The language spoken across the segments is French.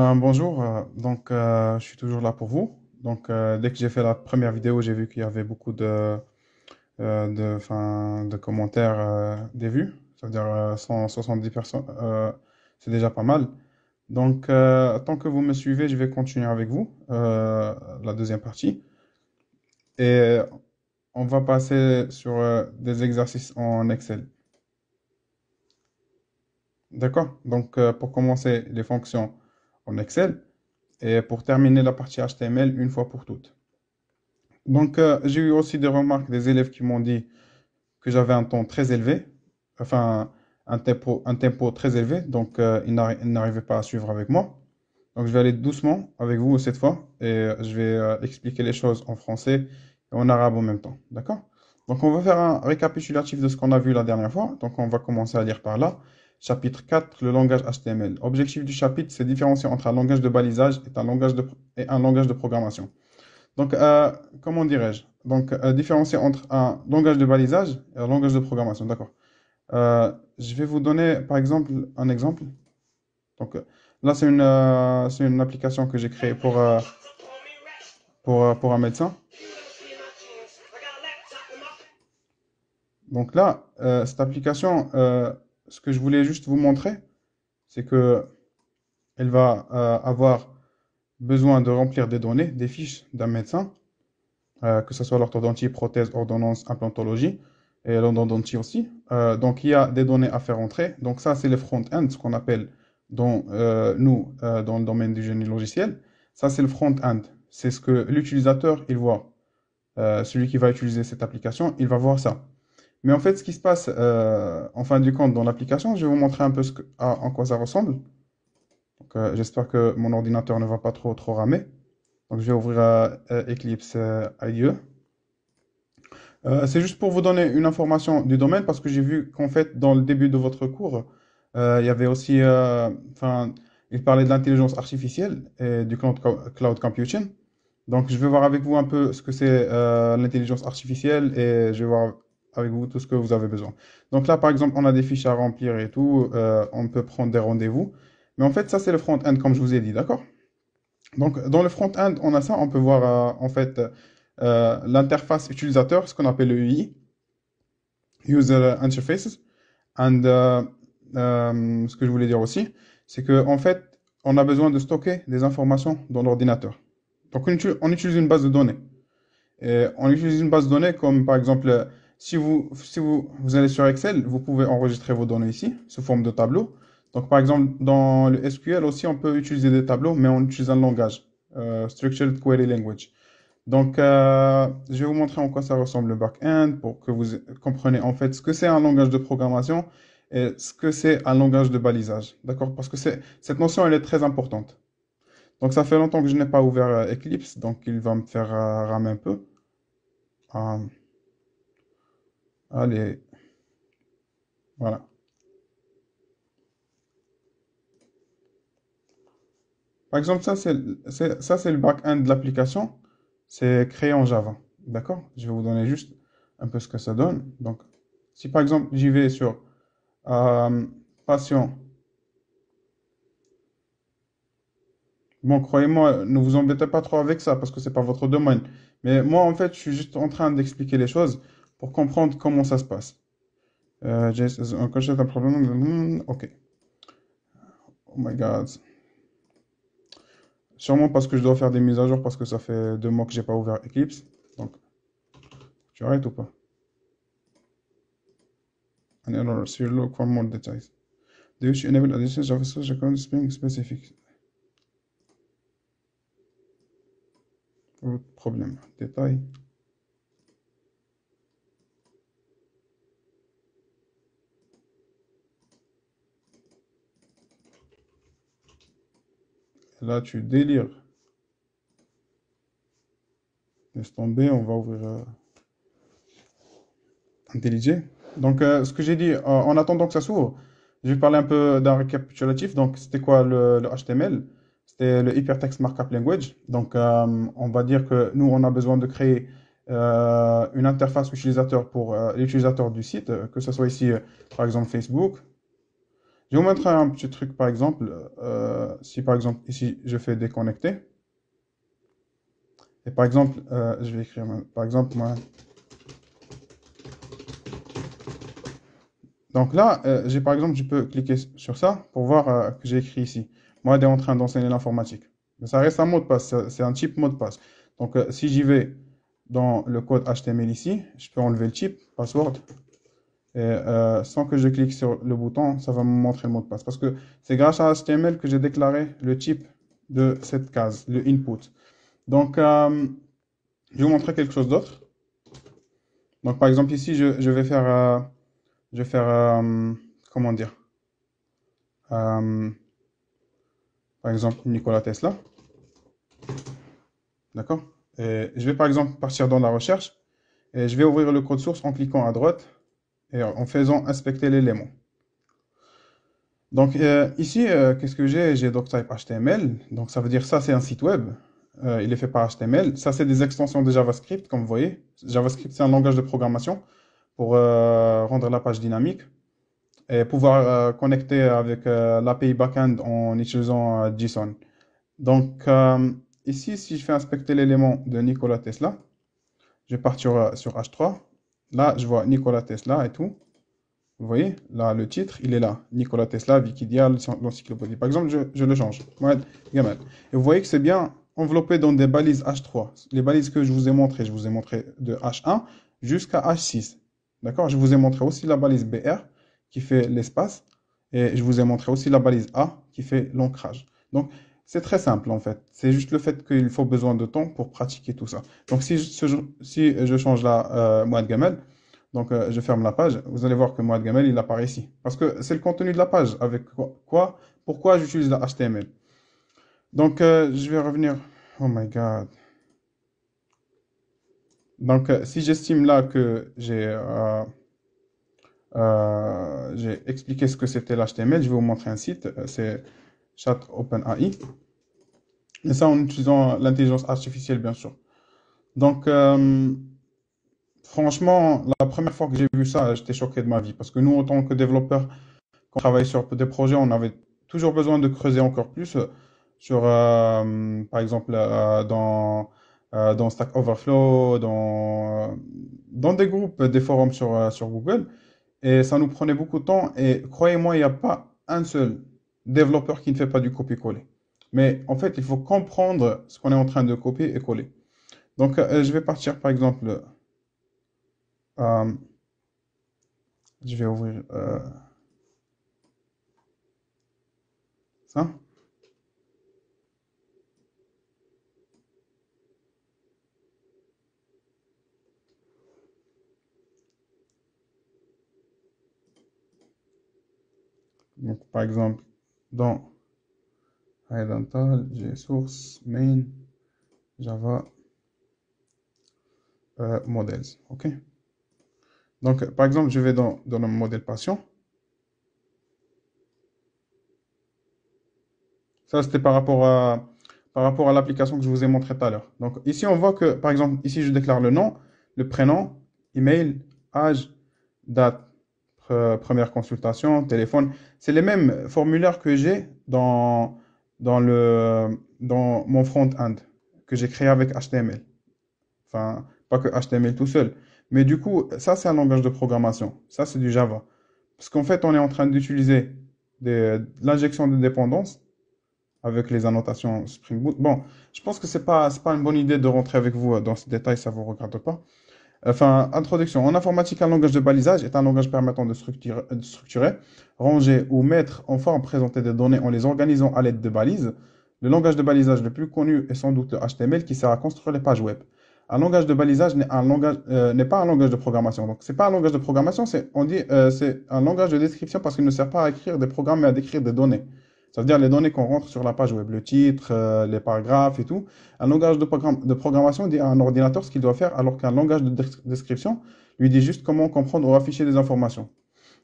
Ben bonjour, je suis toujours là pour vous. Dès que j'ai fait la première vidéo, j'ai vu qu'il y avait beaucoup de commentaires, des vues, c'est-à-dire 170 personnes, c'est déjà pas mal. Tant que vous me suivez, je vais continuer avec vous la deuxième partie. Et on va passer sur des exercices en Excel. D'accord? Pour commencer, les fonctions en Excel et pour terminer la partie HTML une fois pour toutes. J'ai eu aussi des remarques des élèves qui m'ont dit que j'avais un ton très élevé, enfin, un tempo très élevé, ils n'arrivaient pas à suivre avec moi. Donc, je vais aller doucement avec vous cette fois et je vais expliquer les choses en français et en arabe en même temps. D'accord? Donc, on va faire un récapitulatif de ce qu'on a vu la dernière fois. Donc, on va commencer à lire par là. Chapitre 4, le langage HTML. Objectif du chapitre, c'est différencier entre un langage de balisage et un langage de programmation. Donc, comment dirais-je? Différencier entre un langage de balisage et un langage de programmation. D'accord. Je vais vous donner, par exemple, un exemple. Donc, euh, Là, c'est une application que j'ai créée pour un médecin. Cette application, ce que je voulais juste vous montrer, c'est que elle va avoir besoin de remplir des données, des fiches d'un médecin, que ce soit l'orthodontie, prothèse, ordonnance, implantologie et l'endodontie aussi. Il y a des données à faire entrer. Donc, ça, c'est le front-end, ce qu'on appelle dans le domaine du génie logiciel. Ça, c'est le front-end. C'est ce que l'utilisateur, il voit. Celui qui va utiliser cette application, il va voir ça. Mais en fait, ce qui se passe en fin du compte dans l'application, je vais vous montrer un peu en quoi ça ressemble. J'espère que mon ordinateur ne va pas trop ramer. Donc, je vais ouvrir Eclipse IDE. C'est juste pour vous donner une information du domaine parce que j'ai vu qu'en fait, dans le début de votre cours, il y avait aussi, il parlait de l'intelligence artificielle et du cloud computing. Donc, je vais voir avec vous un peu ce que c'est l'intelligence artificielle et je vais voir avec vous tout ce que vous avez besoin. Donc là, par exemple, on a des fiches à remplir et tout, on peut prendre des rendez-vous. Mais en fait, ça, c'est le front-end, comme je vous ai dit, d'accord? Donc, dans le front-end, on a ça, on peut voir l'interface utilisateur, ce qu'on appelle le UI, User Interfaces. Ce que je voulais dire aussi, c'est qu'en fait, on a besoin de stocker des informations dans l'ordinateur. Donc, on utilise une base de données. Et on utilise une base de données comme par exemple, vous allez sur Excel, vous pouvez enregistrer vos données ici sous forme de tableau. Donc, par exemple, dans le SQL aussi, on peut utiliser des tableaux, mais on utilise un langage, Structured Query Language. Je vais vous montrer en quoi ça ressemble le back-end pour que vous compreniez en fait ce que c'est un langage de programmation et ce que c'est un langage de balisage. D'accord? Parce que cette notion, elle est très importante. Donc, ça fait longtemps que je n'ai pas ouvert Eclipse, donc il va me faire ramer un peu. Euh, Allez, voilà. Par exemple, ça, c'est le back-end de l'application. C'est créé en Java. D'accord? Je vais vous donner juste un peu ce que ça donne. Donc, si par exemple, j'y vais sur euh, patient. Bon, croyez-moi, ne vous embêtez pas trop avec ça parce que c'est pas votre domaine. Mais moi, en fait, je suis juste en train d'expliquer les choses pour comprendre comment ça se passe. Un problème. Ok. Oh my God. Sûrement parce que je dois faire des mises à jour parce que ça fait 2 mois que j'ai pas ouvert Eclipse. Donc, tu arrêtes ou pas? An error. So you look for more details. Do you enable additional JavaScript account spring specific? Problème. Détail. Là, tu délires. Laisse tomber, on va ouvrir IntelliJ. Ce que j'ai dit, en attendant que ça s'ouvre, je vais parler un peu d'un récapitulatif. Donc, c'était quoi le HTML? C'était le Hypertext Markup Language. On va dire que nous, on a besoin de créer une interface utilisateur pour l'utilisateur du site, que ce soit ici, par exemple, Facebook. Je vais vous montrer un petit truc, par exemple, si par exemple ici je fais déconnecter, et par exemple, je vais écrire, par exemple, moi. Donc là, j'ai par exemple, je peux cliquer sur ça pour voir que j'ai écrit ici. Moi, elle est en train d'enseigner l'informatique. Mais ça reste un mot de passe, c'est un type mot de passe. Donc si j'y vais dans le code HTML ici, je peux enlever le type, password, et sans que je clique sur le bouton, ça va me montrer le mot de passe. Parce que c'est grâce à HTML que j'ai déclaré le type de cette case, le input. Donc, je vais vous montrer quelque chose d'autre. Donc, par exemple, ici, je vais faire, comment dire, euh, par exemple, Nikola Tesla, d'accord? Et je vais, par exemple, partir dans la recherche et je vais ouvrir le code source en cliquant à droite et en faisant inspecter l'élément. Donc, ici, qu'est-ce que j'ai? J'ai doctype HTML, donc ça veut dire ça, c'est un site web. Il est fait par HTML. Ça, c'est des extensions de JavaScript, comme vous voyez. JavaScript, c'est un langage de programmation pour rendre la page dynamique et pouvoir connecter avec l'API backend en utilisant JSON. Donc, ici, si je fais inspecter l'élément de Nikola Tesla, je vais partir sur H3. Là, je vois Nikola Tesla et tout. Vous voyez, là, le titre, il est là. Nikola Tesla, Wikidia, l'encyclopédie. Par exemple, je le change. Mohamed Gamal. Et vous voyez que c'est bien enveloppé dans des balises H3. Les balises que je vous ai montré de H1 jusqu'à H6. D'accord? Je vous ai montré aussi la balise BR qui fait l'espace. Et je vous ai montré aussi la balise A qui fait l'ancrage. Donc, c'est très simple en fait. C'est juste le fait qu'il faut besoin de temps pour pratiquer tout ça. Donc, si je change là, Mohamed Gamal, donc, je ferme la page. Vous allez voir que Moad Gamel, il apparaît ici. Parce que c'est le contenu de la page. Avec pourquoi j'utilise la HTML. Donc, je vais revenir. Oh my God. Donc, si j'estime là que j'ai expliqué ce que c'était l'HTML, je vais vous montrer un site. C'est Chat OpenAI. Et ça en utilisant l'intelligence artificielle, bien sûr. Donc, franchement, la première fois que j'ai vu ça, j'étais choqué de ma vie. Parce que nous, en tant que développeurs, quand on travaille sur des projets, on avait toujours besoin de creuser encore plus sur, par exemple, dans Stack Overflow, dans des groupes, des forums sur Google. Et ça nous prenait beaucoup de temps. Et croyez-moi, il n'y a pas un seul développeur qui ne fait pas du copier-coller. Mais en fait, il faut comprendre ce qu'on est en train de copier et coller. Donc, je vais partir, par exemple, euh, je vais ouvrir ça. Donc, par exemple, dans Idental, j'ai source, main, Java, models. OK? Donc, par exemple, je vais dans le modèle patient. Ça, c'était par rapport à l'application que je vous ai montré tout à l'heure. Donc, ici, on voit que, par exemple, ici, je déclare le nom, le prénom, email, âge, date, première consultation, téléphone. C'est les mêmes formulaires que j'ai dans mon front-end que j'ai créé avec HTML. Enfin, pas que HTML tout seul. Mais du coup, ça, c'est un langage de programmation. Ça, c'est du Java. Parce qu'en fait, on est en train d'utiliser l'injection de dépendance avec les annotations Spring Boot. Bon, je pense que c'est pas une bonne idée de rentrer avec vous dans ce détail, ça vous regarde pas. Enfin, introduction. En informatique, un langage de balisage est un langage permettant de structurer, ranger ou mettre en forme, présenter des données en les organisant à l'aide de balises. Le langage de balisage le plus connu est sans doute le HTML qui sert à construire les pages web. Un langage de balisage n'est pas un langage de programmation. Donc, c'est pas un langage de programmation, c'est un langage de description parce qu'il ne sert pas à écrire des programmes mais à décrire des données. Ça veut dire les données qu'on rentre sur la page web, le titre, les paragraphes et tout. Un langage de programmation dit à un ordinateur ce qu'il doit faire, alors qu'un langage de description lui dit juste comment comprendre ou afficher des informations.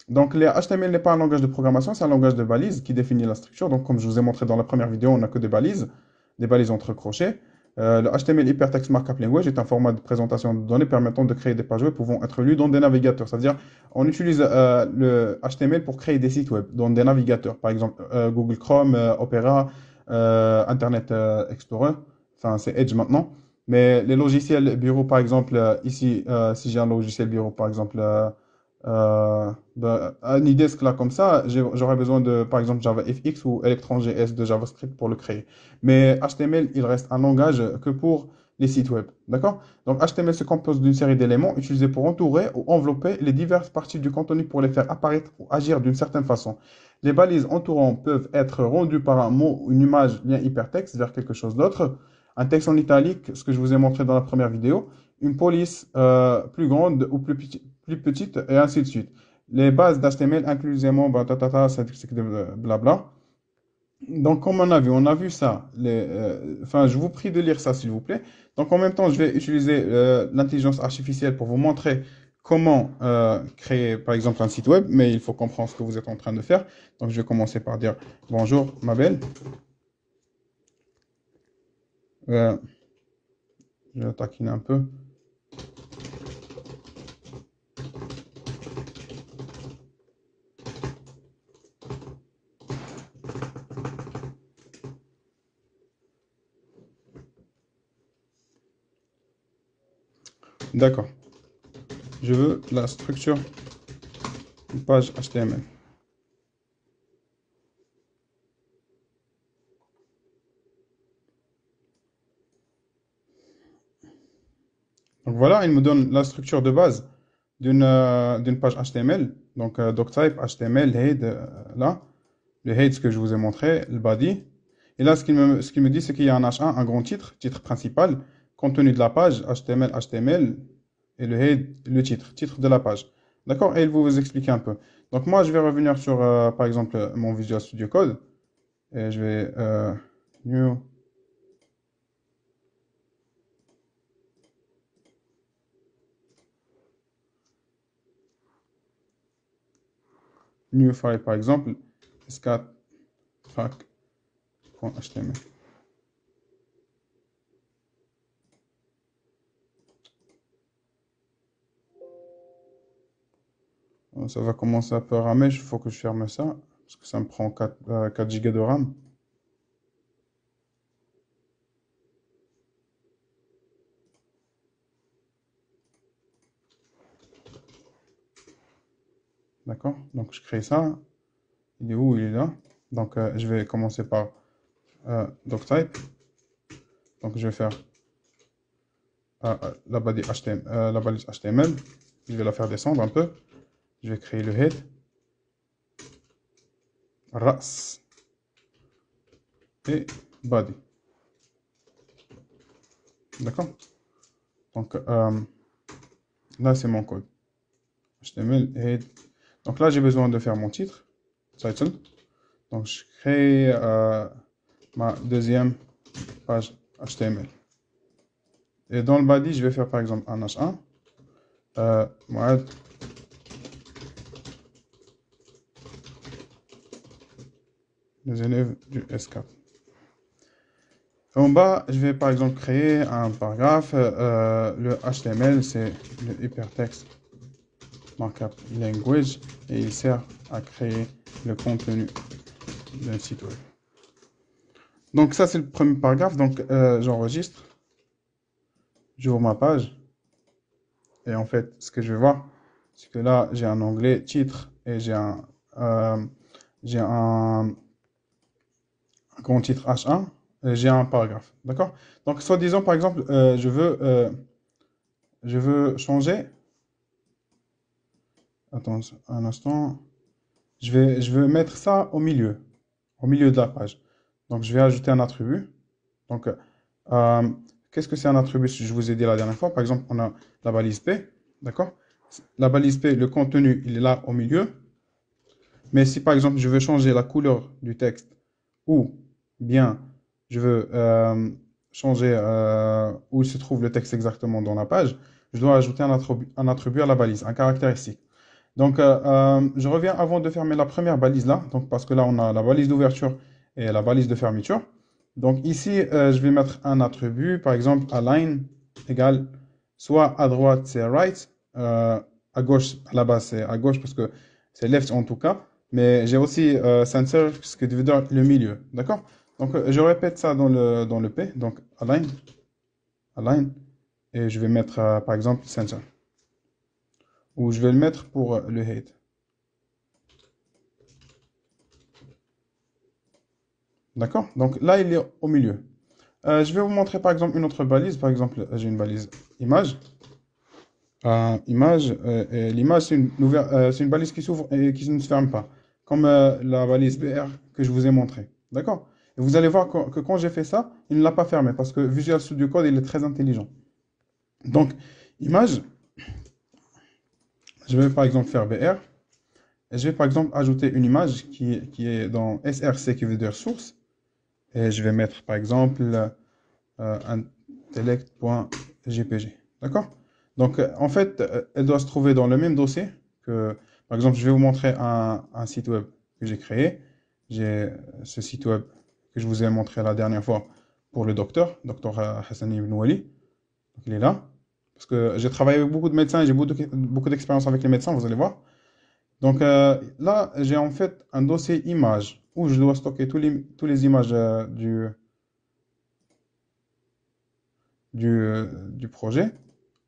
Donc, les HTML n'est pas un langage de programmation, c'est un langage de balise qui définit la structure. Donc, comme je vous ai montré dans la première vidéo, on n'a que des balises entre crochets. Le HTML Hypertext Markup Language est un format de présentation de données permettant de créer des pages web pouvant être lues dans des navigateurs. C'est-à-dire, on utilise le HTML pour créer des sites web dans des navigateurs. Par exemple, Google Chrome, Opera, Internet Explorer. Enfin, c'est Edge maintenant. Mais les logiciels bureau, par exemple, ici, si j'ai un logiciel bureau, par exemple, un IDESC là comme ça, j'aurais besoin de, par exemple, JavaFX ou ElectronJS de JavaScript pour le créer. Mais HTML, il reste un langage que pour les sites web. D'accord? Donc HTML se compose d'une série d'éléments utilisés pour entourer ou envelopper les diverses parties du contenu pour les faire apparaître ou agir d'une certaine façon. Les balises entourant peuvent être rendues par un mot, une image, lien hypertexte vers quelque chose d'autre, un texte en italique, ce que je vous ai montré dans la première vidéo, une police plus grande ou plus petite, et ainsi de suite. Les bases d'HTML inclusivement, bah, c'est blabla. Donc, comme on a vu ça. Enfin, je vous prie de lire ça, s'il vous plaît. Donc, en même temps, je vais utiliser l'intelligence artificielle pour vous montrer comment créer, par exemple, un site web, mais il faut comprendre ce que vous êtes en train de faire. Donc, je vais commencer par dire bonjour, ma belle. Euh, je vais taquiner un peu. D'accord. Je veux la structure d'une page HTML. Donc voilà, il me donne la structure de base d'une page HTML. Donc doctype, HTML, head, là. Le head, ce que je vous ai montré, le body. Et là, ce qu'il me dit, c'est qu'il y a un H1, un grand titre, titre principal, contenu de la page, HTML, HTML, et le head, le titre, titre de la page. D'accord? Et il va vous expliquer un peu. Donc moi, je vais revenir sur, par exemple, mon Visual Studio Code. Et je vais new, new file, par exemple, scat.track.html. Ça va commencer un peu à ramer, il faut que je ferme ça, parce que ça me prend 4 Go de RAM. D'accord? Donc je crée ça. Il est où? Il est là. Donc je vais commencer par doctype. Donc je vais faire la balise HTML, la balise HTML. Je vais la faire descendre un peu. Je vais créer le head. Ras. Et body. D'accord? Donc là c'est mon code. HTML, head. Donc là j'ai besoin de faire mon titre. Title. Donc je crée ma deuxième page HTML. Et dans le body, je vais faire par exemple un H1. Moad, les élèves du S4. En bas, je vais par exemple créer un paragraphe. Le HTML, c'est le Hypertext Markup Language et il sert à créer le contenu d'un site web. Donc ça, c'est le premier paragraphe. Donc j'enregistre, j'ouvre ma page et en fait, ce que je vais voir, c'est que là, j'ai un onglet titre et j'ai un grand titre H1, j'ai un paragraphe. D'accord? Donc, soit disant, par exemple, je veux changer. Attends un instant. Je veux mettre ça au milieu de la page. Donc, je vais ajouter un attribut. Donc, qu'est-ce que c'est un attribut? Je vous ai dit la dernière fois. Par exemple, on a la balise P. D'accord? La balise P, le contenu, il est là au milieu. Mais si, par exemple, je veux changer la couleur du texte ou bien je veux changer où se trouve le texte exactement dans la page, je dois ajouter un attribut à la balise, un caractéristique. Donc, je reviens avant de fermer la première balise là, donc, parce que là, on a la balise d'ouverture et la balise de fermeture. Donc ici, je vais mettre un attribut, par exemple, align égale soit à droite c'est right, à gauche, à la base c'est à gauche parce que c'est left en tout cas, mais j'ai aussi center, ce qui veut dire le milieu, d'accord? Donc je répète ça dans le P, donc align, et je vais mettre par exemple center, ou je vais le mettre pour le height, d'accord? Donc là il est au milieu. Je vais vous montrer par exemple une autre balise, par exemple j'ai une balise image. Image, et l'image, c'est une balise qui s'ouvre et qui ne se ferme pas, comme la balise BR que je vous ai montré. D'accord? Et vous allez voir que quand j'ai fait ça, il ne l'a pas fermé parce que Visual Studio Code, il est très intelligent. Donc, image, je vais par exemple faire BR et je vais par exemple ajouter une image qui est dans SRC qui veut dire source et je vais mettre par exemple intellect.jpg. D'accord? Donc, en fait, elle doit se trouver dans le même dossier que, par exemple, je vais vous montrer un site web que j'ai créé. J'ai ce site web que je vous ai montré la dernière fois pour le docteur Hassani Ibn Wali. Donc, il est là. Parce que j'ai travaillé avec beaucoup de médecins et j'ai beaucoup d'expérience avec les médecins, vous allez voir. Donc, là, j'ai en fait un dossier images où je dois stocker tous les images du projet,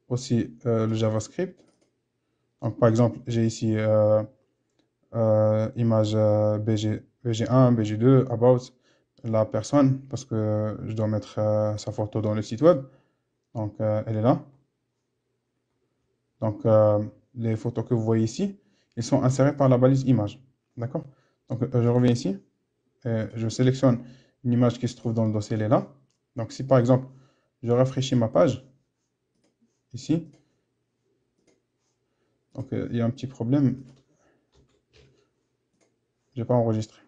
aussi le JavaScript. Donc, par exemple, j'ai ici image BG1, BG2, about la personne, parce que je dois mettre sa photo dans le site web. Donc, elle est là. Donc, les photos que vous voyez ici, ils sont insérées par la balise image. D'accord? Donc, je reviens ici et je sélectionne une image qui se trouve dans le dossier, elle est là. Donc, si par exemple, je rafraîchis ma page, ici, donc il y a un petit problème, j'ai pas enregistré.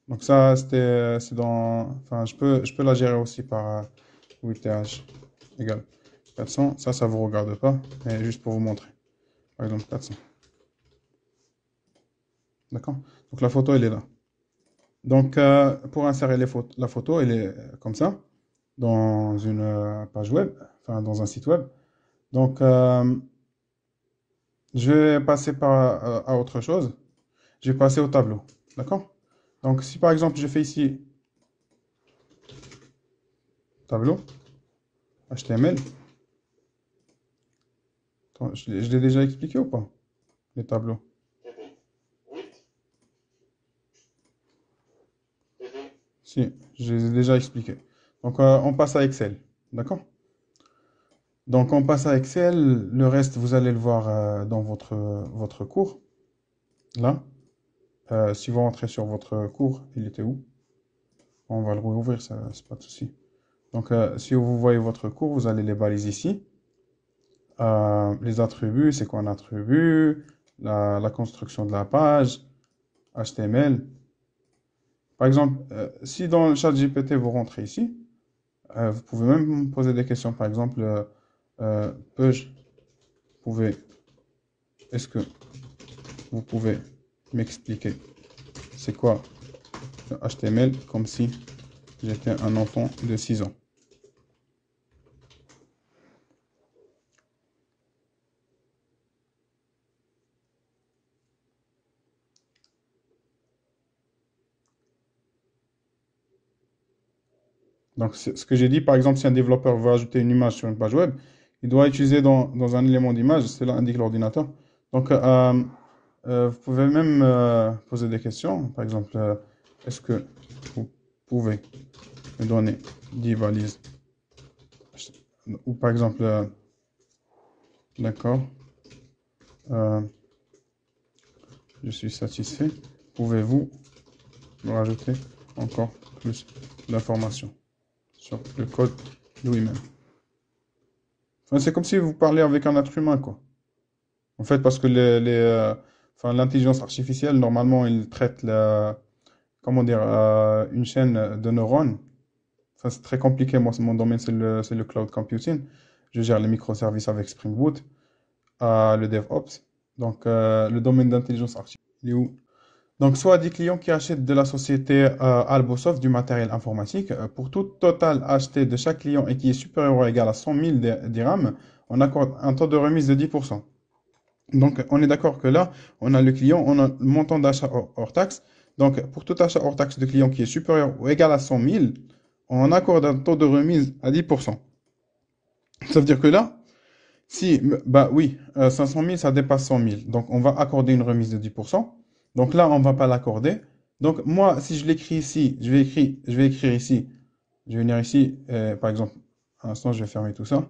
Donc ça, c'est dans, enfin, je peux la gérer aussi par WTH égale 400. Ça vous regarde pas, mais juste pour vous montrer. Par exemple, 400. D'accord? Donc la photo, elle est là. Donc pour insérer la photo, elle est comme ça, dans une page web, enfin dans un site web. Donc je vais passer à autre chose. Je vais passer au tableau. D'accord? Donc si par exemple je fais ici tableau, HTML, attends, je l'ai déjà expliqué ou pas? Les tableaux. Si, je les ai déjà expliqués. Donc, on passe à Excel. D'accord? Donc, on passe à Excel. Le reste, vous allez le voir dans votre cours. Là. Si vous rentrez sur votre cours, il était où? On va le rouvrir, ça, c'est pas de souci. Donc, si vous voyez votre cours, vous allez les baliser ici. Les attributs, c'est quoi un attribut? La construction de la page, HTML. Par exemple, si dans le chat GPT, vous rentrez ici, vous pouvez même me poser des questions. Par exemple, peux-je, pouvez, est-ce que vous pouvez m'expliquer c'est quoi le HTML comme si j'étais un enfant de 6 ans. Donc, ce que j'ai dit, par exemple, si un développeur veut ajouter une image sur une page web, il doit utiliser dans un élément d'image, cela indique l'ordinateur. Donc, vous pouvez même poser des questions. Par exemple, est-ce que vous pouvez me donner 10 valises? Ou par exemple, d'accord, euh, je suis satisfait. Pouvez-vous me rajouter encore plus d'informations sur le code lui-même? Enfin, c'est comme si vous parlez avec un être humain, quoi. En fait, parce que enfin, l'intelligence artificielle, normalement, il traite comment dire, une chaîne de neurones. Enfin, c'est très compliqué. Moi, mon domaine, c'est le cloud computing. Je gère les microservices avec Spring Boot, le DevOps. Donc, le domaine d'intelligence artificielle, il est où? Donc, soit des clients qui achètent de la société Albosoft du matériel informatique, pour tout total acheté de chaque client et qui est supérieur ou égal à 100 000 dirhams, on accorde un taux de remise de 10%. Donc, on est d'accord que là, on a le client, on a le montant d'achat hors taxe. Donc, pour tout achat hors taxe de client qui est supérieur ou égal à 100 000, on accorde un taux de remise à 10%. Ça veut dire que là, si, bah oui, 500 000, ça dépasse 100 000. Donc, on va accorder une remise de 10%. Donc là, on ne va pas l'accorder. Donc, moi, si je l'écris ici, je vais écrire ici. Je vais venir ici, par exemple, un instant, je vais fermer tout ça.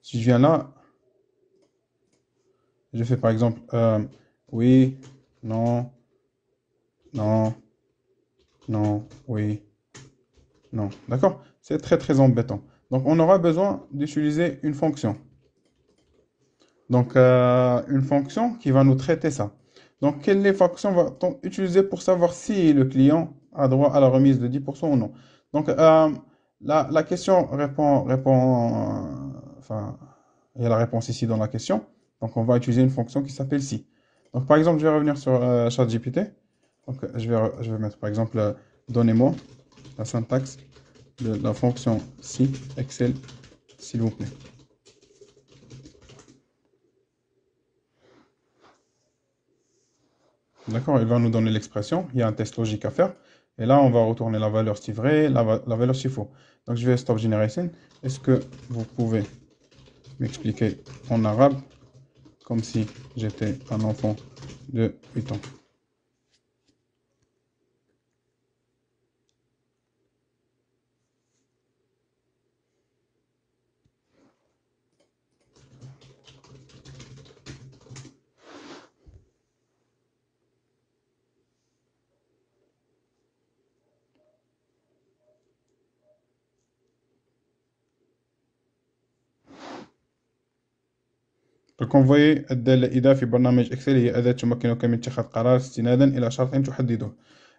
Si je viens là, je fais par exemple, oui, non, non, non, oui, non. D'accord? C'est très, très embêtant. Donc, on aura besoin d'utiliser une fonction. Donc, une fonction qui va nous traiter ça. Donc, quelle fonction va-t-on utiliser pour savoir si le client a droit à la remise de 10% ou non? Donc, la question enfin, il y a la réponse ici dans la question. Donc, on va utiliser une fonction qui s'appelle si. Donc, par exemple, je vais revenir sur ChatGPT. Donc, je vais mettre, par exemple, donnez-moi la syntaxe de la fonction si Excel, s'il vous plaît. D'accord, il va nous donner l'expression. Il y a un test logique à faire. Et là, on va retourner la valeur si vrai, la valeur si faux. Donc, je vais stop generation. Est-ce que vous pouvez m'expliquer en arabe, comme si j'étais un enfant de 8 ans? Donc, vous voyez, الدالة إذا في برنامج إكسل هي أداة تمكنك من اتخاذ قرار استنادا إلى شرط تحدده.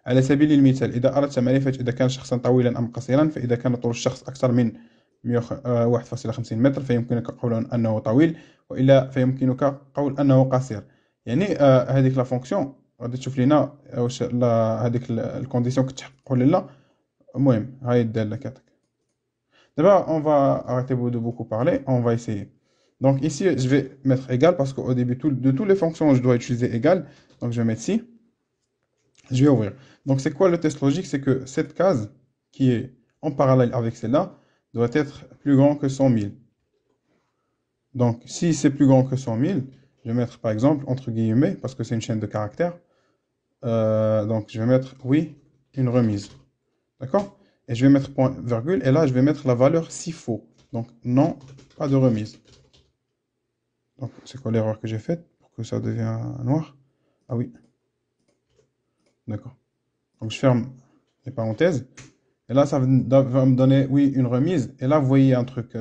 على سبيل المثال، إذا أردت معرفة إذا كان شخصا طويلا أم قصيرا، فإذا كان طول الشخص أكثر من 1.50 متر فيمكنك قول أنه طويل، وإلا فيمكنك قول أنه قصير. يعني هذيك لا فونكسيون غادي تشوف لينا واش هذيك الكونديسيون كتحقق ولا لا. المهم هاي الدالة كاتك. D'abord, on va arrêter de beaucoup parler, on va essayer. Donc ici, je vais mettre égal parce qu'au début de toutes les fonctions, je dois utiliser égal. Donc je vais mettre ici, je vais ouvrir. Donc c'est quoi le test logique? C'est que cette case qui est en parallèle avec celle-là doit être plus grand que 100 000. Donc si c'est plus grand que 100 000, je vais mettre par exemple entre guillemets, parce que c'est une chaîne de caractères. Donc je vais mettre oui, une remise. D'accord? Et je vais mettre point virgule, et là je vais mettre la valeur si faux. Donc non, pas de remise. Donc c'est quoi l'erreur que j'ai faite pour que ça devienne noir? Ah oui, d'accord. Donc je ferme les parenthèses. Et là, ça va me donner, oui, une remise. Et là, vous voyez un truc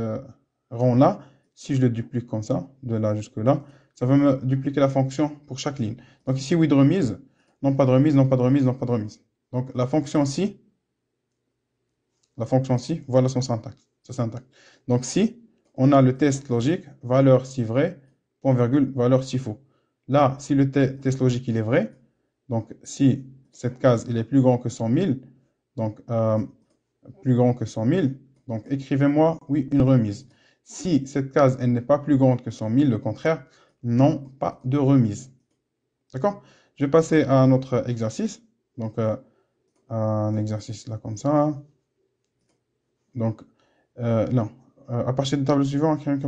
rond là. Si je le duplique comme ça, de là jusque là, ça va me dupliquer la fonction pour chaque ligne. Donc ici, oui de remise, non pas de remise, non pas de remise, non pas de remise. Donc la fonction si, voilà son syntaxe. Sa syntaxe. Donc si on a le test logique, valeur si vrai, point virgule, valeur si faux. Là, si le test logique il est vrai, donc si cette case il est plus grand que 100 000, donc plus grand que 100 000, donc écrivez-moi oui une remise. Si cette case elle n'est pas plus grande que 100 000, le contraire, non, pas de remise. D'accord? Je vais passer à un autre exercice. Donc un exercice là comme ça. Donc, non. À partir du tableau suivant, oui.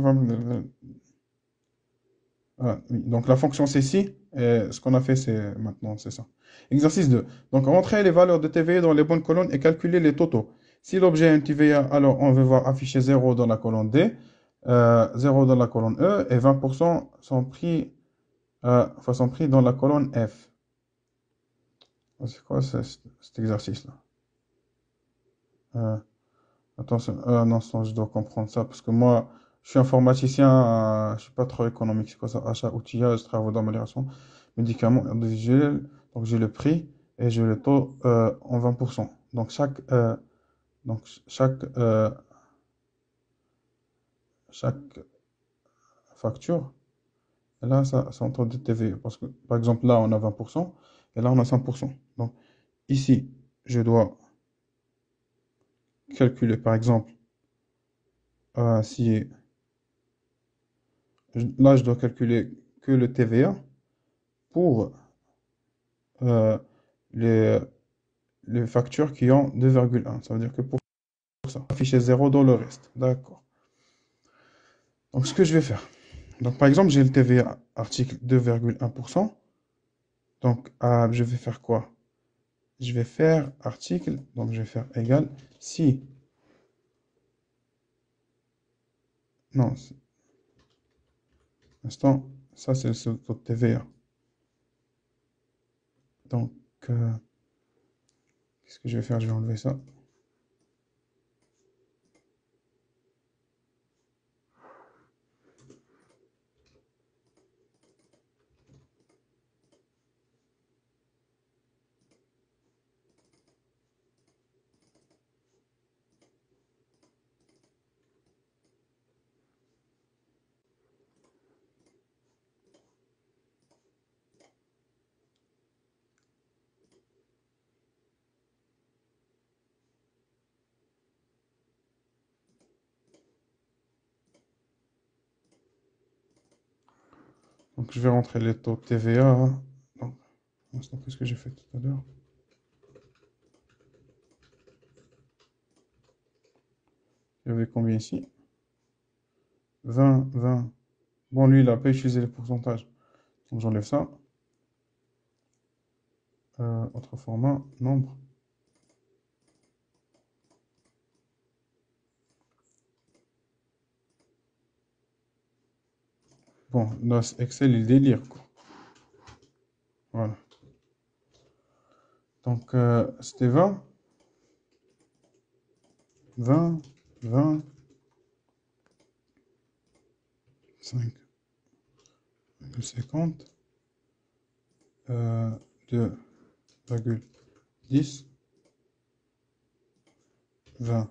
Donc, la fonction c'est ci. Et ce qu'on a fait, c'est maintenant, c'est ça. Exercice 2. Donc, rentrer les valeurs de TVA dans les bonnes colonnes et calculer les totaux. Si l'objet est un TVA, alors on veut voir afficher 0 dans la colonne D, 0 dans la colonne E et 20% sont pris, sont pris dans la colonne F. C'est quoi cet exercice-là? Euh, Attention, non, je dois comprendre ça parce que moi, je suis informaticien, je suis pas trop économique. C'est quoi ça? Achat, outillage, travaux d'amélioration, médicaments individuels. Donc j'ai le prix et j'ai le taux en 20%. Donc chaque facture, et là, ça en taux de TVA. Parce que, par exemple, là, on a 20%. Et là, on a 100%. Donc, ici, je dois calculer, par exemple, si là, je dois calculer que le TVA pour euh, les, les factures qui ont 2,1. Ça veut dire que pour ça, afficher 0 dans le reste. D'accord. Donc, ce que je vais faire. Donc, par exemple, j'ai le TVA article 2,1%. Donc, je vais faire quoi? Je vais faire article, donc je vais faire égal si, non, instant, ça c'est le taux de TVA. Donc, qu'est-ce que je vais faire? Je vais enlever ça. Donc, je vais rentrer les taux de TVA. Donc, instant, qu'est-ce que j'ai fait tout à l'heure? Il y avait combien ici? 20, 20. Bon, lui, il n'a pas utilisé les pourcentages. Donc, j'enlève ça. Autre format, nombre. Bon, là, Excel, il délire, quoi. Voilà. Donc, c'était 20, 20, 20, 5,50, 2,10, 20,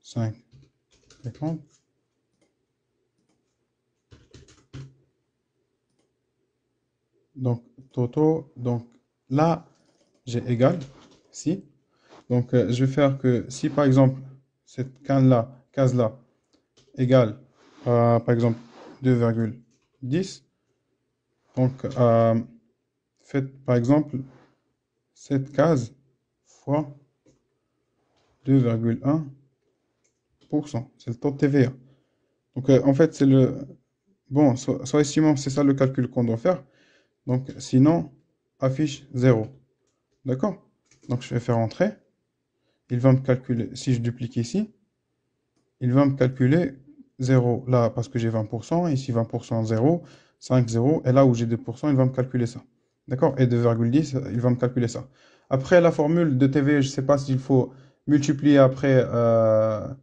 5, 50. Donc, Toto, donc là, j'ai égal, si. Donc, je vais faire que si, par exemple, cette case-là, égale, par exemple, 2,10, donc, faites, par exemple, cette case fois 2,1%. C'est le taux de TVA. Donc, en fait, c'est le... Bon, soit estimant, c'est ça le calcul qu'on doit faire. Donc, sinon, affiche 0. D'accord? Donc, je vais faire entrer. Il va me calculer, si je duplique ici, il va me calculer 0 là, parce que j'ai 20%, ici 20%, 0, 5, 0, et là où j'ai 2%, il va me calculer ça. D'accord? Et 2,10, il va me calculer ça. Après, la formule de TV, je ne sais pas s'il faut multiplier après la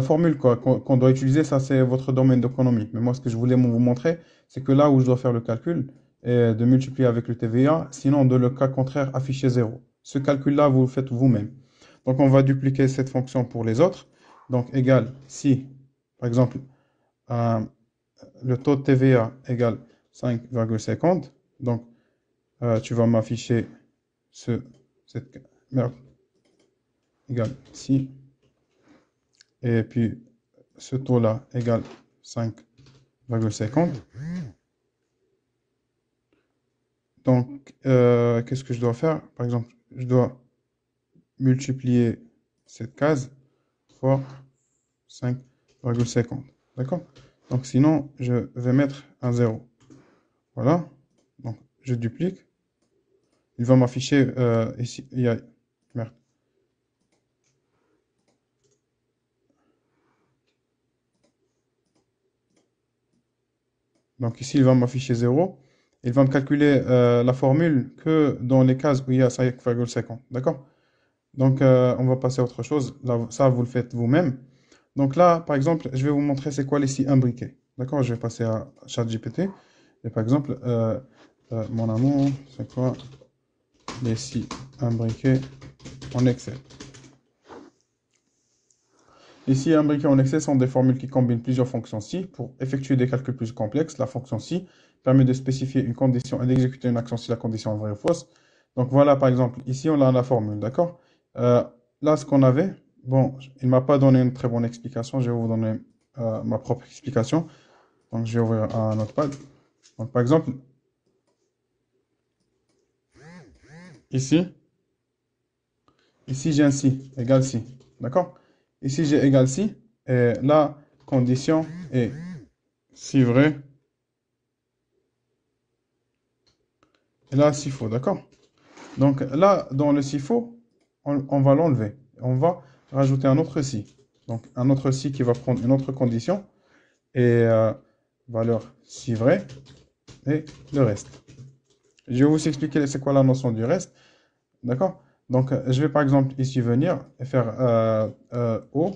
formule qu'on doit utiliser, ça c'est votre domaine d'économie. Mais moi, ce que je voulais vous montrer, c'est que là où je dois faire le calcul, est de multiplier avec le TVA, sinon dans le cas contraire, afficher 0. Ce calcul-là, vous le faites vous-même. Donc on va dupliquer cette fonction pour les autres. Donc égal si, par exemple, euh, le taux de TVA égale 5,50, donc tu vas m'afficher cette merde égale si, et puis ce taux-là égale 5,50. Donc, qu'est-ce que je dois faire? Par exemple, je dois multiplier cette case fois 5,50. D'accord? Donc, sinon, je vais mettre un 0. Voilà. Donc, je duplique. Il va m'afficher ici. Il y a... Merde. Donc, ici, il va m'afficher 0. Il va me calculer la formule que dans les cases où il y a 5,50. D'accord? Donc, on va passer à autre chose. Là, ça, vous le faites vous-même. Donc là, par exemple, je vais vous montrer c'est quoi les scies imbriqués. D'accord? Je vais passer à ChatGPT. Et par exemple, mon amour, c'est quoi les scies imbriqués en Excel? Ici, imbriquées en Excel sont des formules qui combinent plusieurs fonctions si. Pour effectuer des calculs plus complexes, la fonction si permet de spécifier une condition et d'exécuter une action si la condition est vraie ou fausse. Donc voilà, par exemple, ici, on a la formule, d'accord? Euh, Là, ce qu'on avait, bon, il ne m'a pas donné une très bonne explication. Je vais vous donner ma propre explication. Donc, je vais ouvrir un notepad. Donc, par exemple, ici, ici j'ai un si égale si, d'accord? Ici, j'ai égal si, et la condition est si vrai, et là, si faux, d'accord? Donc là, dans le si faux, on va l'enlever. On va rajouter un autre si. Donc un autre si qui va prendre une autre condition, et valeur si vrai, et le reste. Je vais vous expliquer c'est quoi la notion du reste, d'accord? Donc je vais par exemple ici venir et faire eau,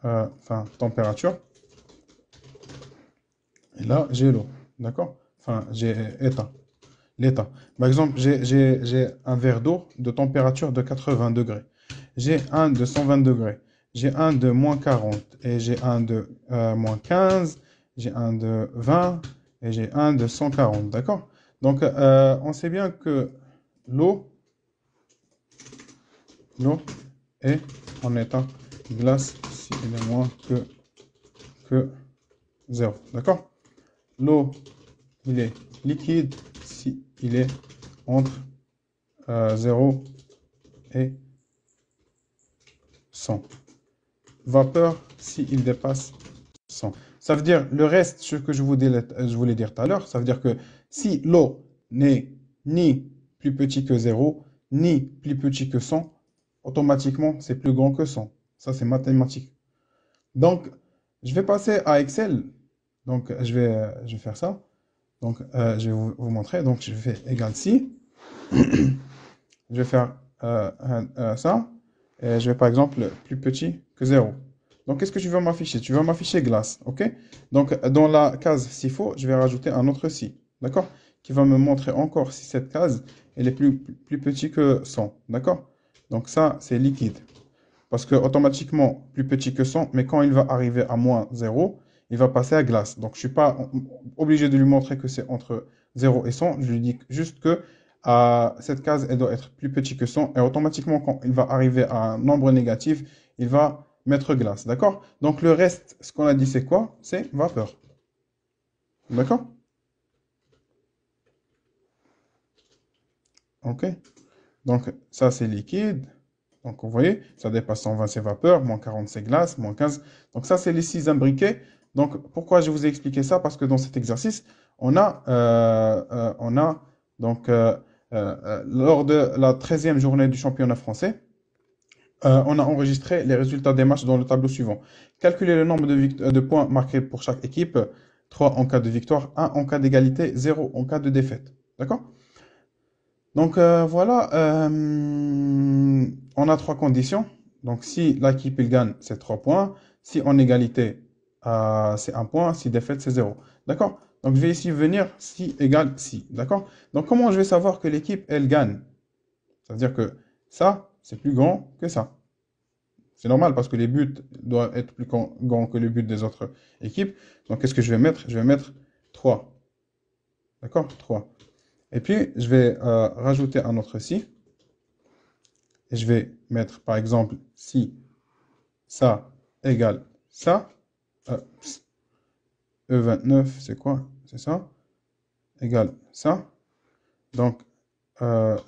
enfin température, et là j'ai l'eau, d'accord? Enfin j'ai état, l'état. Par exemple, j'ai un verre d'eau de température de 80 degrés. J'ai un de 120 degrés. J'ai un de moins 40. Et j'ai un de moins 15. J'ai un de 20. Et j'ai un de 140. D'accord? Donc, on sait bien que l'eau, l'eau est en état glace s'il est moins que 0. D'accord? L'eau, il est liquide si il est entre 0 et 100. Vapeur s'il dépasse 100. Ça veut dire, le reste, ce que je voulais dire tout à l'heure, ça veut dire que si l'eau n'est ni plus petit que 0, ni plus petit que 100, automatiquement, c'est plus grand que 100. Ça, c'est mathématique. Donc, je vais passer à Excel. Donc, je vais faire ça. Donc, je vais vous montrer. Donc, je fais égal si. Je vais faire ça. Et je vais par exemple plus petit que 0. Donc, qu'est-ce que tu vas m'afficher? Tu vas m'afficher glace, ok? Donc, dans la case s'il faut, je vais rajouter un autre si, d'accord? Qui va me montrer encore si cette case, elle est plus petit que 100, d'accord? Donc, ça, c'est liquide. Parce que automatiquement, plus petit que 100, mais quand il va arriver à moins 0, il va passer à glace. Donc, je ne suis pas obligé de lui montrer que c'est entre 0 et 100. Je lui dis juste que cette case, elle doit être plus petit que 100. Et automatiquement, quand il va arriver à un nombre négatif, il va mettre glace. D'accord? Donc, le reste, ce qu'on a dit, c'est quoi? C'est vapeur. D'accord? OK. Donc, ça, c'est liquide. Donc, vous voyez, ça dépasse 120, c'est vapeur, moins 40, c'est glace, moins 15. Donc, ça, c'est les 6 imbriqués. Donc, pourquoi je vous ai expliqué ça? Parce que dans cet exercice, on a donc, lors de la 13e journée du championnat français, on a enregistré les résultats des matchs dans le tableau suivant. Calculez le nombre de points marqués pour chaque équipe. 3 en cas de victoire, 1 en cas d'égalité, 0 en cas de défaite. D'accord? Donc voilà, on a trois conditions. Donc si l'équipe il gagne, c'est 3 points. Si en égalité, c'est 1 point. Si défaite, c'est 0. D'accord? Donc je vais ici venir si égale si. D'accord? Donc comment je vais savoir que l'équipe, elle gagne? Ça veut dire que ça, c'est plus grand que ça. C'est normal parce que les buts doivent être plus grands que les buts des autres équipes. Donc qu'est-ce que je vais mettre? Je vais mettre 3. D'accord? 3. Et puis, je vais rajouter un autre si. Et je vais mettre, par exemple, si ça égale ça. euh, E29, c'est quoi? C'est ça. Égale ça. Donc,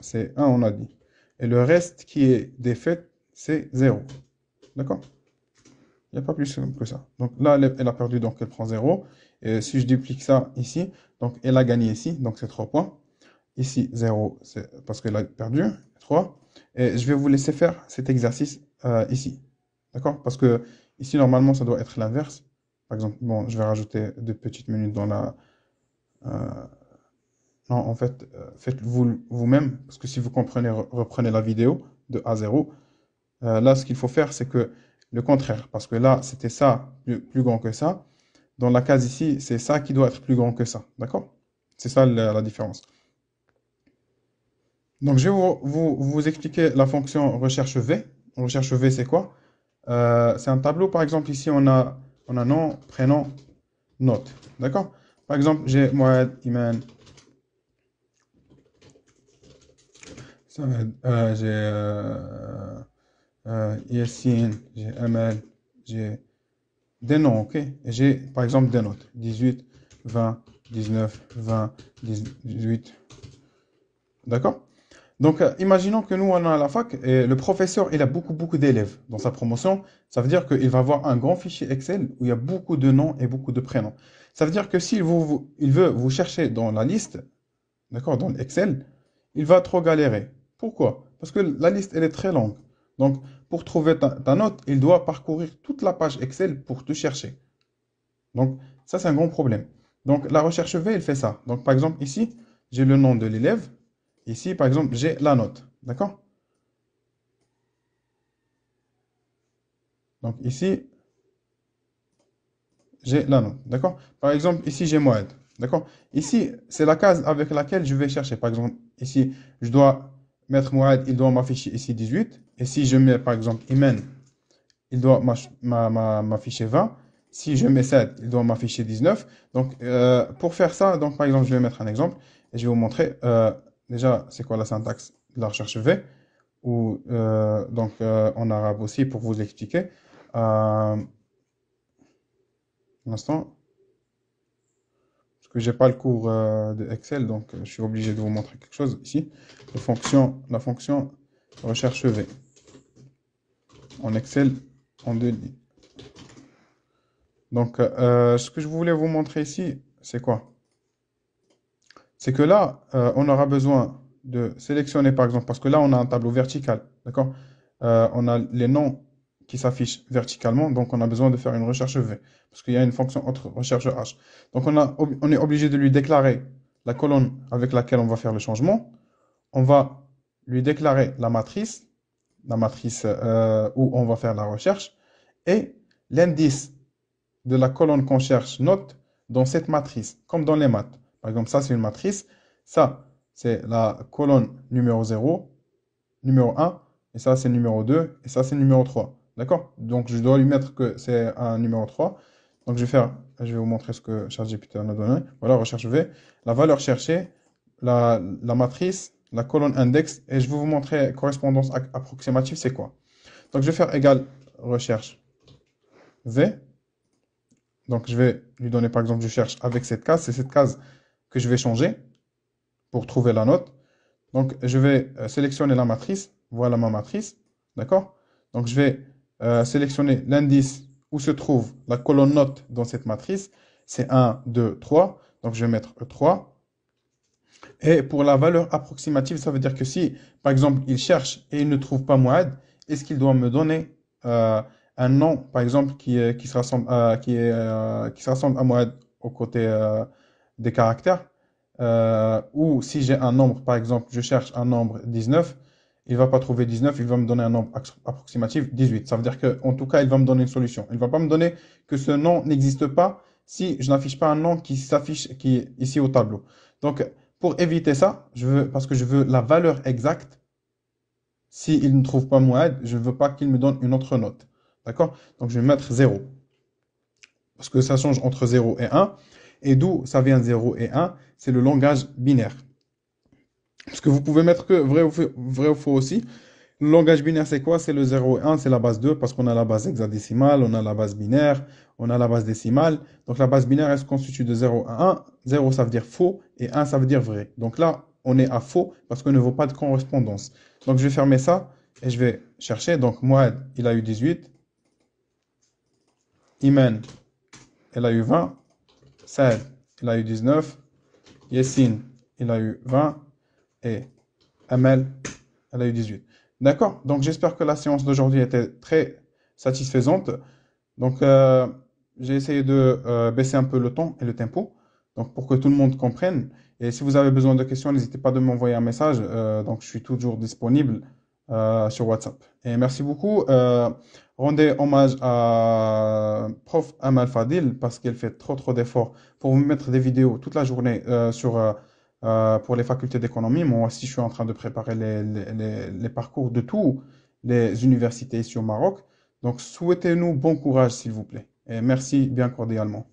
c'est 1, on a dit. Et le reste qui est défait, c'est 0. D'accord? Il n'y a pas plus simple que ça. Donc là, elle a perdu, donc elle prend 0. Et si je duplique ça ici, donc elle a gagné ici, donc c'est 3 points. Ici, 0, c'est parce qu'elle a perdu. 3. Et je vais vous laisser faire cet exercice ici. D'accord? Parce que ici, normalement, ça doit être l'inverse. Par exemple, bon, je vais rajouter 2 petites minutes dans la... euh, non, en fait, faites-vous vous-même. Parce que si vous comprenez, reprenez la vidéo de A à 0. Là, ce qu'il faut faire, c'est que le contraire. Parce que là, c'était ça plus grand que ça. Dans la case ici, c'est ça qui doit être plus grand que ça. D'accord? C'est ça la différence. Donc, je vais vous expliquer la fonction recherche V. Recherche V, c'est quoi? C'est un tableau, par exemple, ici, on a nom, prénom, note. D'accord? Par exemple, j'ai Moed, Iman, j'ai Yassine, j'ai Amel, j'ai des noms, ok? Et j'ai, par exemple, des notes. 18, 20, 19, 20, 18. D'accord? Donc, imaginons que nous, on est à la fac et le professeur, il a beaucoup, beaucoup d'élèves dans sa promotion. Ça veut dire qu'il va avoir un grand fichier Excel où il y a beaucoup de noms et beaucoup de prénoms. Ça veut dire que il veut vous chercher dans la liste, d'accord, dans l'Excel, il va trop galérer. Pourquoi? Parce que la liste, elle est très longue. Donc, pour trouver ta note, il doit parcourir toute la page Excel pour te chercher. Donc, ça, c'est un grand problème. Donc, la recherche V, elle fait ça. Donc, par exemple, ici, j'ai le nom de l'élève. Ici, par exemple, j'ai la note. D'accord? Donc, ici, j'ai la note. D'accord? Par exemple, ici, j'ai Moed. D'accord? Ici, c'est la case avec laquelle je vais chercher. Par exemple, ici, je dois mettre Moed, il doit m'afficher ici 18. Et si je mets, par exemple, Imen, il doit m'afficher 20. Si je mets 7, il doit m'afficher 19. Donc, pour faire ça, donc, par exemple, je vais mettre un exemple et je vais vous montrer déjà c'est quoi la syntaxe de la recherche V ou donc en arabe aussi pour vous expliquer. Un instant, parce que j'ai pas le cours de Excel, donc je suis obligé de vous montrer quelque chose ici. La fonction recherche V en Excel en deux lignes. Donc, ce que je voulais vous montrer ici, c'est quoi? C'est que là, on aura besoin de sélectionner, par exemple, parce que là, on a un tableau vertical, d'accord? On a les noms qui s'affichent verticalement, donc on a besoin de faire une recherche V, parce qu'il y a une fonction entre recherche H. Donc, on est obligé de lui déclarer la colonne avec laquelle on va faire le changement. On va lui déclarer la matrice où on va faire la recherche, et l'indice de la colonne qu'on cherche note dans cette matrice, comme dans les maths. Par exemple, ça, c'est une matrice. Ça, c'est la colonne numéro 0, numéro 1, et ça, c'est numéro 2, et ça, c'est numéro 3. D'accord? Donc, je dois lui mettre que c'est un numéro 3. Donc, je vais vous montrer ce que ChatGPT en a donné. Voilà, recherche V. La valeur cherchée, la matrice, la colonne index, et je vais vous montrer correspondance approximative, c'est quoi. Donc, je vais faire égal recherche V. Donc, je vais lui donner, par exemple, je cherche avec cette case. C'est cette case que je vais changer pour trouver la note. Donc, je vais sélectionner la matrice. Voilà ma matrice. D'accord? Donc, je vais sélectionner l'indice où se trouve la colonne note dans cette matrice. C'est 1, 2, 3. Donc, je vais mettre 3. Et pour la valeur approximative, ça veut dire que si, par exemple, il cherche et il ne trouve pas Mouad, est-ce qu'il doit me donner un nom, par exemple, qui se rassemble à Mouad aux côtés des caractères? Ou si j'ai un nombre, par exemple, je cherche un nombre 19, il va pas trouver 19, il va me donner un nombre approximatif 18. Ça veut dire qu'en tout cas, il va me donner une solution. Il va pas me donner que ce nom n'existe pas si je n'affiche pas un nom qui s'affiche qui est ici au tableau. Donc, pour éviter ça, parce que je veux la valeur exacte, s'il ne trouve pas Mouad, je ne veux pas qu'il me donne une autre note. D'accord? Donc, je vais mettre 0. Parce que ça change entre 0 et 1. Et d'où ça vient 0 et 1? C'est le langage binaire. Parce que vous pouvez mettre que vrai ou faux aussi. Le langage binaire, c'est quoi? C'est le 0 et 1, c'est la base 2, parce qu'on a la base hexadécimale, on a la base binaire, on a la base décimale. Donc la base binaire, elle se constitue de 0 à 1. 0, ça veut dire faux, et 1, ça veut dire vrai. Donc là, on est à faux, parce qu'on ne vaut pas de correspondance. Donc je vais fermer ça, et je vais chercher. Donc Moed, il a eu 18. Imen, il a eu 20. Saad, il a eu 19. Yassine, il a eu 20. Et Amel, elle a eu 18. D'accord? Donc j'espère que la séance d'aujourd'hui était très satisfaisante. Donc j'ai essayé de baisser un peu le ton et le tempo, donc pour que tout le monde comprenne. Et si vous avez besoin de questions, n'hésitez pas de m'envoyer un message. Donc je suis toujours disponible sur WhatsApp. Et merci beaucoup. Rendez hommage à Prof Amal Fadil parce qu'elle fait trop d'efforts pour vous mettre des vidéos toute la journée pour les facultés d'économie. Moi aussi, je suis en train de préparer les parcours de tous les universités ici au Maroc. Donc, souhaitez-nous bon courage, s'il vous plaît. Et merci bien cordialement.